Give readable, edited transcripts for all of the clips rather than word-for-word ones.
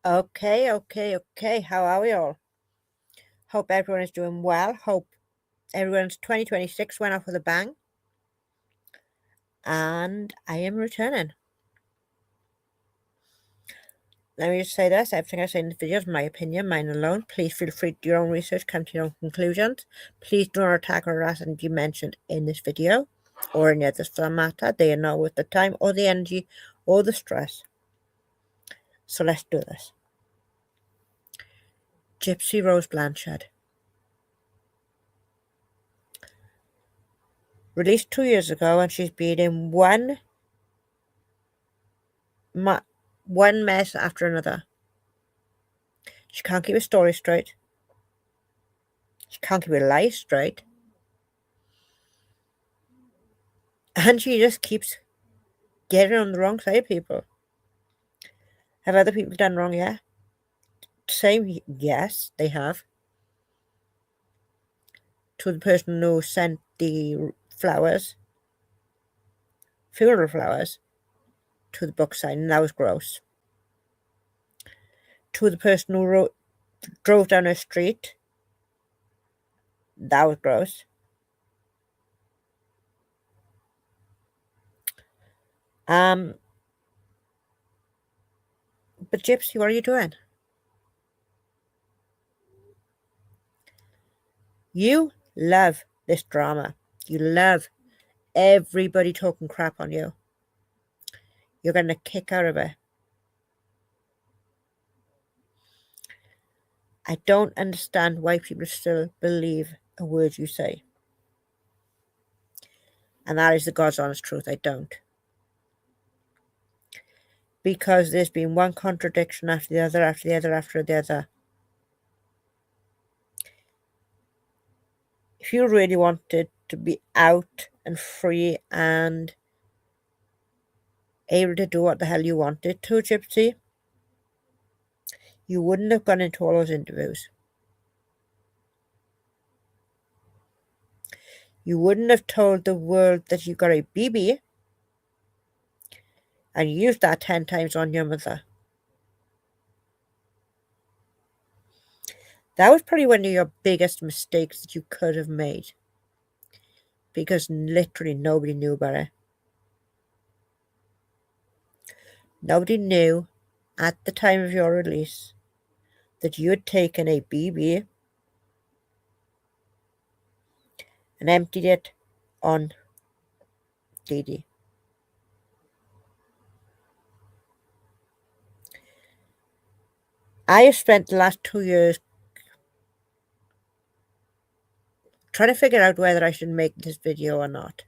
Okay. How are we all? Hope everyone is doing well. Hope everyone's 2026 went off with a bang. And I am returning. Let me just say this everything I say in this video is my opinion, mine alone. Please feel free to do your own research, come to your own conclusions. Please do not attack or harass and be mentioned in this video or any others for that matter. They are not worth the time or the energy or the stress. So let's do this. Gypsy Rose Blanchard. Released 2 years ago, and she's been in one mess after another. She can't keep a story straight. She can't keep a lie straight. And she just keeps getting on the wrong side of people. Have other people done wrong? Yeah. Same, yes, they have. To the person who sent the flowers, funeral flowers, to the book sign, and that was gross. To the person who drove down her street, that was gross. But Gypsy, what are you doing? You love this drama. You love everybody talking crap on you. You're getting a kick out of it. I don't understand why people still believe a word you say. And that is the God's honest truth. I don't. Because there's been one contradiction after the other, after the other, after the other. If you really wanted to be out and free and able to do what the hell you wanted to, Gypsy, you wouldn't have gone into all those interviews. You wouldn't have told the world that you got a BB and used that 10 times on your mother. That was probably one of your biggest mistakes that you could have made. Because literally nobody knew about it. Nobody knew at the time of your release that you had taken a BB and emptied it on Dee Dee. I have spent the last 2 years trying to figure out whether I should make this video or not.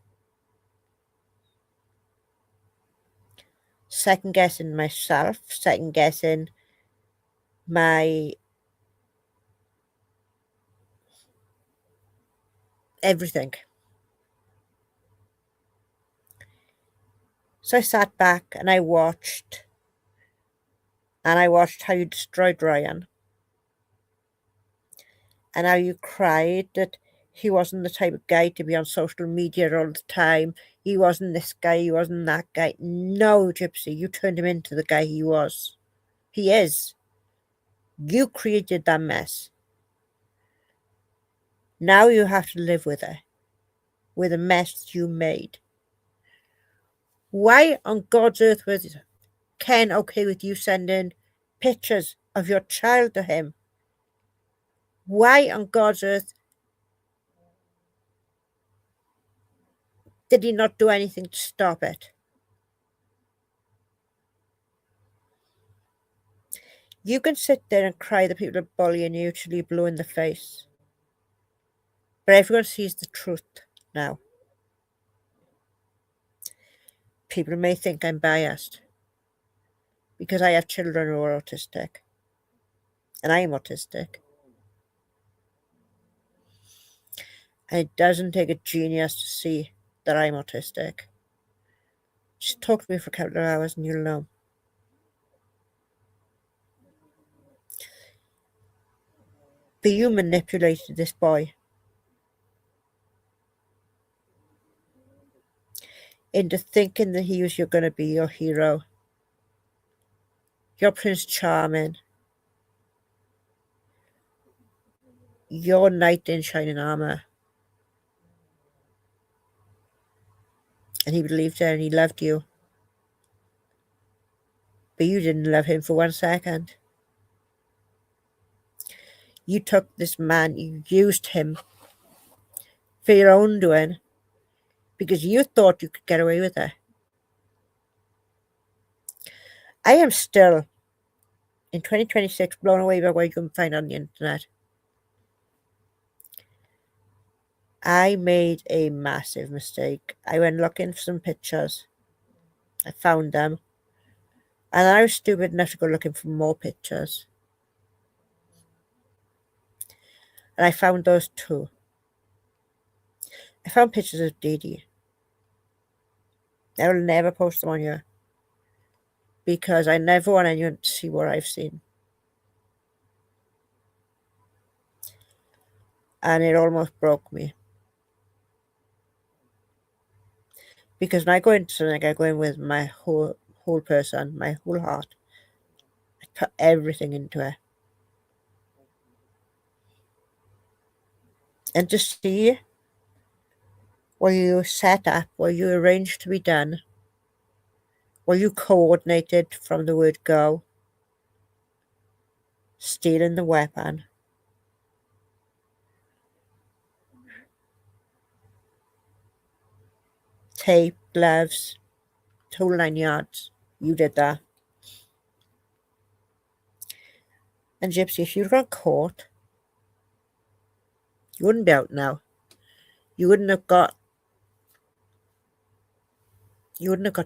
Second guessing myself, second guessing my everything. So I sat back and I watched how you destroyed Ryan. And how you cried that he wasn't the type of guy to be on social media all the time. He wasn't this guy, he wasn't that guy. No, Gypsy, you turned him into the guy he was. He is. You created that mess. Now you have to live with it. With a mess you made. Why on God's earth was Ken okay with you sending pictures of your child to him? Why on God's earth did he not do anything to stop it? You can sit there and cry that people are bullying you till you're blue in the face. But everyone sees the truth now. People may think I'm biased because I have children who are autistic. And I am autistic. And it doesn't take a genius to see that I'm autistic. Just talk to me for a couple of hours and you'll know. But you manipulated this boy into thinking that he was going to be your hero. You're Prince Charming. You're knight in shining armour. And he believed her and he loved you. But you didn't love him for 1 second. You took this man, you used him for your own doing because you thought you could get away with it. I am still, in 2026, blown away by what you can find on the internet. I made a massive mistake. I went looking for some pictures. I found them. And I was stupid enough to go looking for more pictures. And I found those too. I found pictures of Dee Dee. I will never post them on here because I never want anyone to see what I've seen. And it almost broke me. Because when I go into something, I go in with my whole person, my whole heart. I put everything into it. And to see what you set up, what you arranged to be done, what you coordinated from the word go, stealing the weapon, tape, gloves, whole 9 yards. You did that. And Gypsy, if you'd gone caught, you wouldn't be out now. You wouldn't have got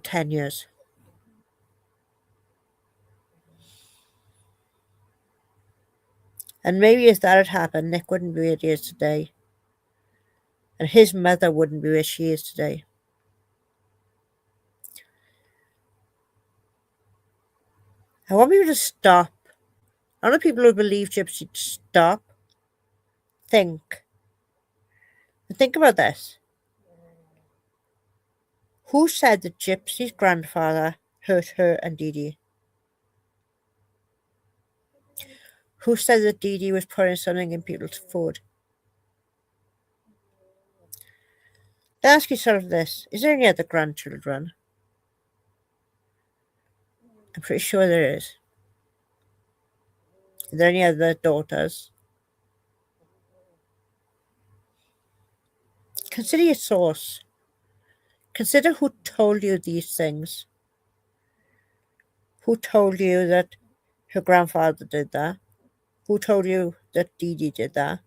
10 years. And maybe if that had happened, Nick wouldn't be where he is today. And his mother wouldn't be where she is today. I want people to stop. I want people who believe Gypsy to stop, think. And think about this. Who said that Gypsy's grandfather hurt her and Dee Dee? Who said that Dee Dee was putting something in people's food? Ask yourself this. Is there any other grandchildren? I'm pretty sure there is. Are there any other daughters? Consider your source. Consider who told you these things. Who told you that her grandfather did that? Who told you that Dee Dee did that?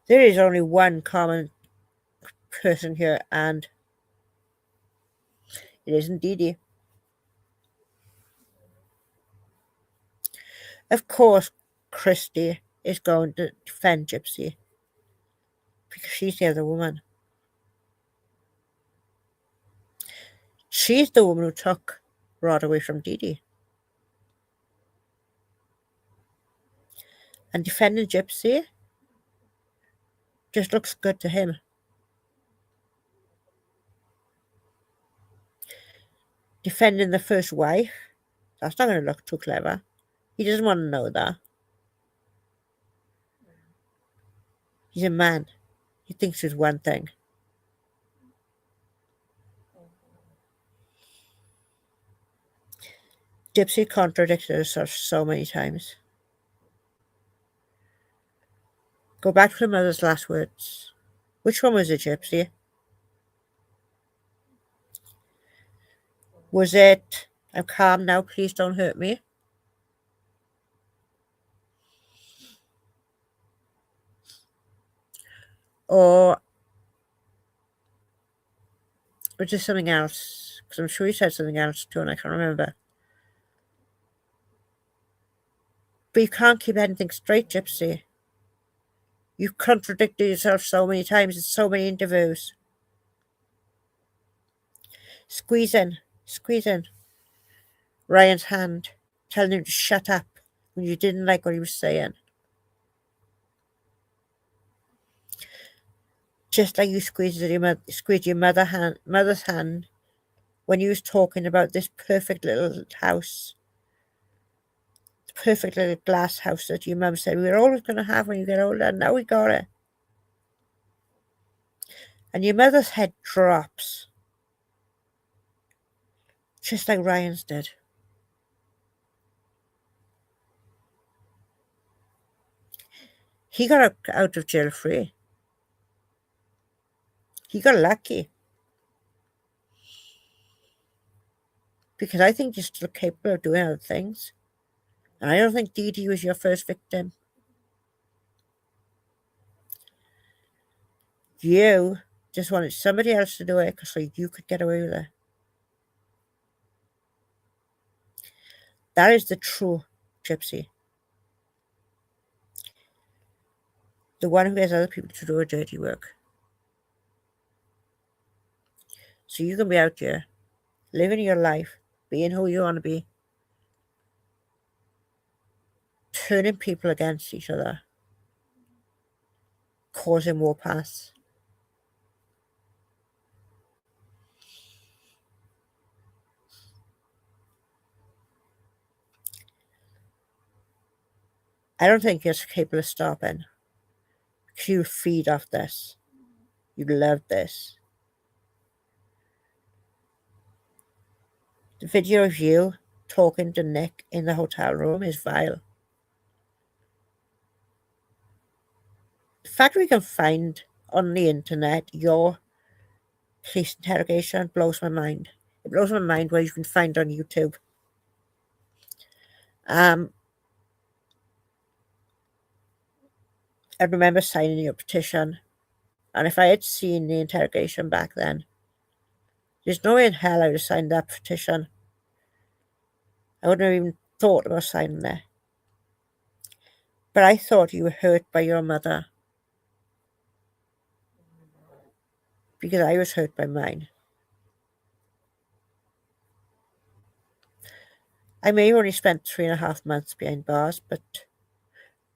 There is only one common person here, and it isn't Dee Dee. Of course, Christy is going to defend Gypsy because she's the other woman. She's the woman who took Rod away from Dee Dee. And defending Gypsy just looks good to him. Defending the first wife, that's not going to look too clever. He doesn't want to know that. He's a man. He thinks there's one thing. Gypsy contradicted herself so many times. Go back to her mother's last words. Which one was it, Gypsy? Was it, I'm calm now, please don't hurt me? Or was it something else? Because I'm sure you said something else too, and I can't remember. But you can't keep anything straight, Gypsy. You've contradicted yourself so many times in so many interviews. Squeezing Ryan's hand, telling him to shut up when you didn't like what he was saying. Just like you squeezed your mother's hand when you was talking about this perfect little house, the perfect little glass house that your mum said we were always going to have when you get older, and now we got it. And your mother's head drops, just like Ryan's did. He got out of jail free. He got lucky. Because I think you're still capable of doing other things. And I don't think Dee Dee was your first victim. You just wanted somebody else to do it so you could get away with it. That is the true gypsy. The one who gets other people to do a dirty work. So you can be out here, living your life, being who you want to be, turning people against each other, causing warpaths. I don't think you're capable of stopping. Because you feed off this. You love this. The video of you talking to Nick in the hotel room is vile. The fact we can find on the internet your police interrogation blows my mind. It blows my mind what you can find on YouTube. I remember signing your petition, and if I had seen the interrogation back then, there's no way in hell I would have signed that petition. I wouldn't have even thought about signing it. But I thought you were hurt by your mother, because I was hurt by mine. I may have only spent 3.5 months behind bars, but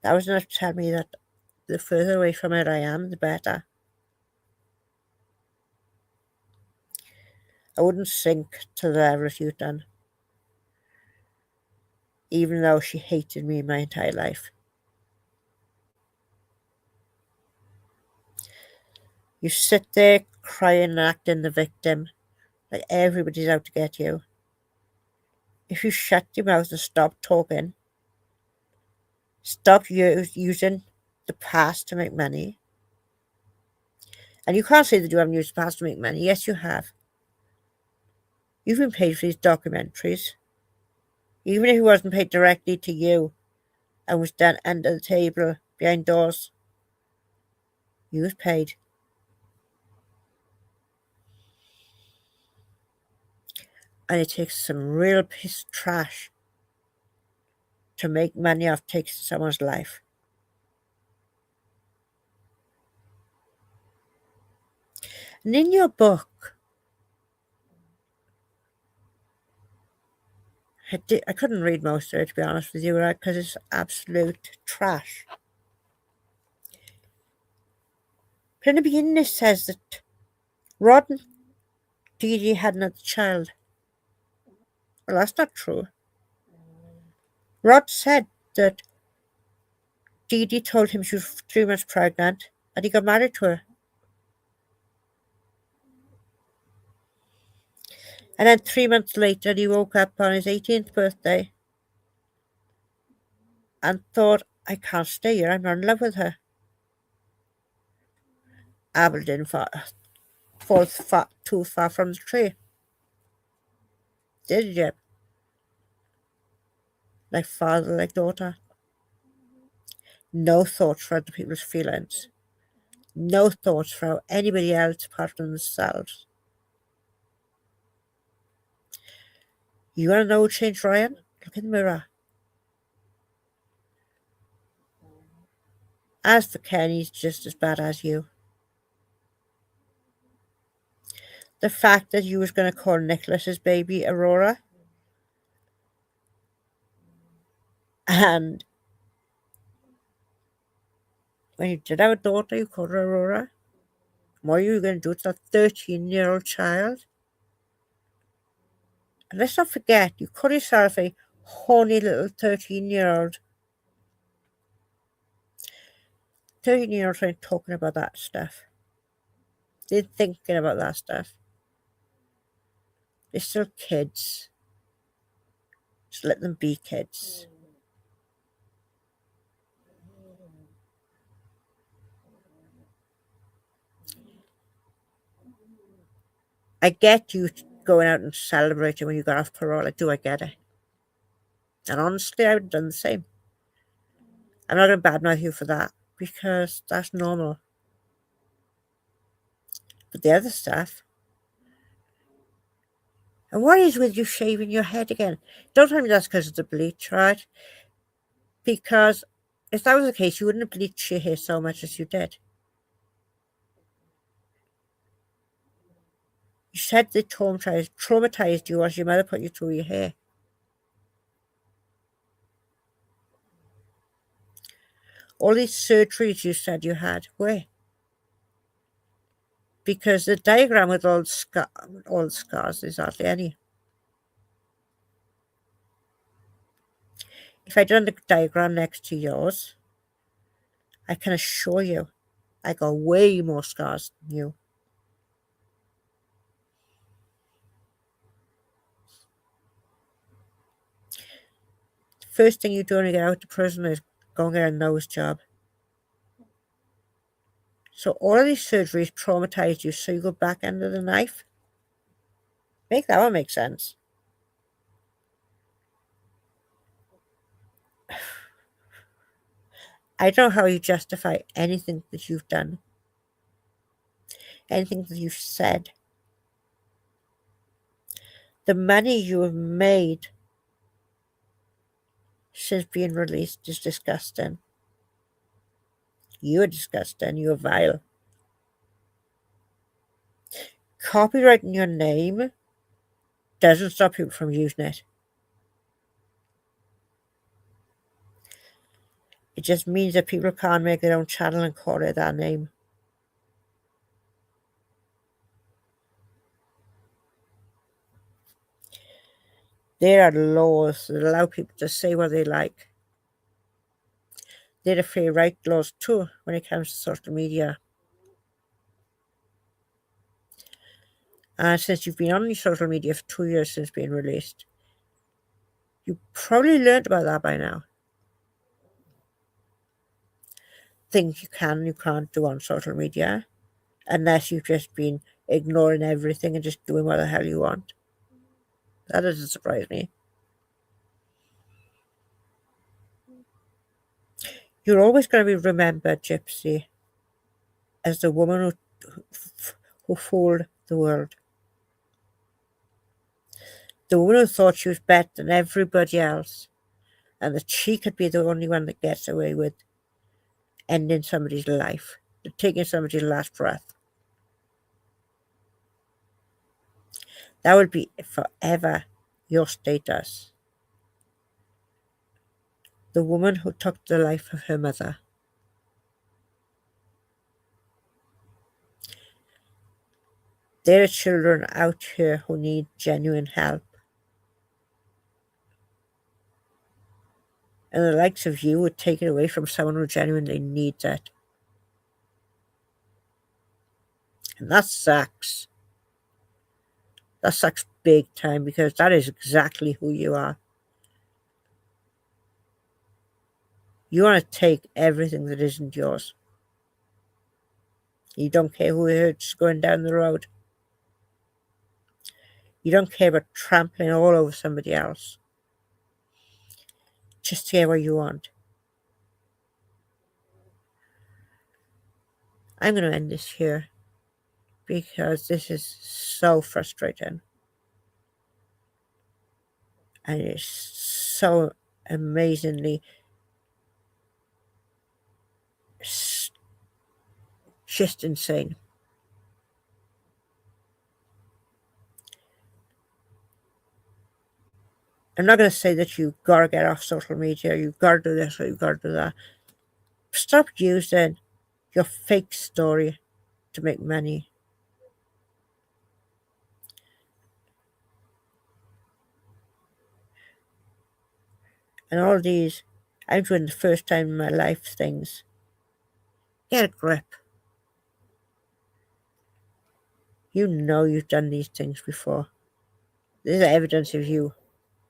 that was enough to tell me that the further away from it I am, the better. I wouldn't sink to the level of you've done, even though she hated me my entire life. You sit there crying and acting the victim, like everybody's out to get you. If you shut your mouth and stop talking, stop using the past to make money. And you can't say that you haven't used the past to make money. Yes, you have. You've been paid for these documentaries. Even if it wasn't paid directly to you and was done under the table, behind doors, you was paid. And it takes some real piece of trash to make money off taking someone's life. And in your book, I couldn't read most of it, to be honest with you, right? Because it's absolute trash. But in the beginning, it says that Rod and Dee Dee had another child. Well, that's not true. Rod said that Dee Dee told him she was 3 months pregnant and he got married to her. And then 3 months later, he woke up on his 18th birthday and thought, I can't stay here, I'm not in love with her. Abel didn't fall too far from the tree. Did you? Like father, like daughter. No thoughts for other people's feelings. No thoughts for anybody else apart from themselves. You want to know what changed Ryan? Look in the mirror. As for Ken, he's just as bad as you. The fact that you was going to call Nicholas's baby Aurora, and when you did have a daughter, you called her Aurora. What are you going to do to a 13-year-old child? And let's not forget, you call yourself a horny little 13-year-old. 13-year-olds ain't talking about that stuff. They're thinking about that stuff. They're still kids. Just let them be kids. I get you going out and celebrating when you got off parole. I get it. And honestly, I would have done the same. I'm not going to badmouth you for that because that's normal. But the other stuff, and what is with you shaving your head again? Don't tell me that's because of the bleach, right? Because if that was the case, you wouldn't have bleached your hair so much as you did. You said they traumatized you as your mother put you through your hair. All these surgeries you said you had, where? Because the diagram with all the scars is hardly any. If I'd done the diagram next to yours, I can assure you I got way more scars than you. The first thing you do when you get out of prison is go and get a nose job. So all of these surgeries traumatized you, so you go back under the knife? Make that one make sense. I don't know how you justify anything that you've done, anything that you've said. The money you have made since being released is disgusting. You are disgusting. You are vile. Copyrighting your name doesn't stop people from using it. It just means that people can't make their own channel and call it that name. There are laws that allow people to say what they like. There are free right laws too when it comes to social media. And since you've been on your social media for 2 years since being released, you probably learned about that by now. Things you can and you can't do on social media, unless you've just been ignoring everything and just doing what the hell you want. That doesn't surprise me. You're always going to be remembered, Gypsy, as the woman who fooled the world. The woman who thought she was better than everybody else, and that she could be the only one that gets away with ending somebody's life, taking somebody's last breath. That will be forever your status. The woman who took the life of her mother. There are children out here who need genuine help. And the likes of you would take it away from someone who genuinely needs it. And that sucks. That sucks big time because that is exactly who you are. You want to take everything that isn't yours. You don't care who hurts going down the road. You don't care about trampling all over somebody else. Just get what you want. I'm going to end this here because this is so frustrating. And it's so amazingly just insane. I'm not going to say that you gotta get off social media, you gotta do this or you gotta do that. Stop using your fake story to make money. And all these, I'm doing the first time in my life things. Get a grip. You know you've done these things before. There's evidence of you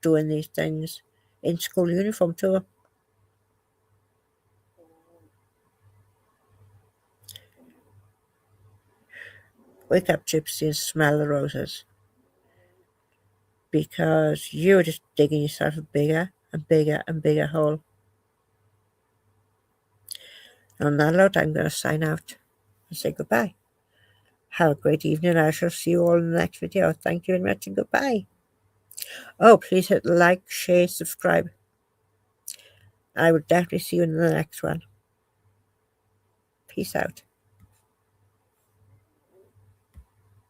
doing these things in school uniform too. Wake up, Gypsy, and smell the roses. Because you're just digging yourself a bigger and bigger and bigger hole. And on that note, I'm going to sign out and say goodbye. Have a great evening. I shall see you all in the next video. Thank you very much and goodbye. Oh, please hit like, share, subscribe. I will definitely see you in the next one. Peace out.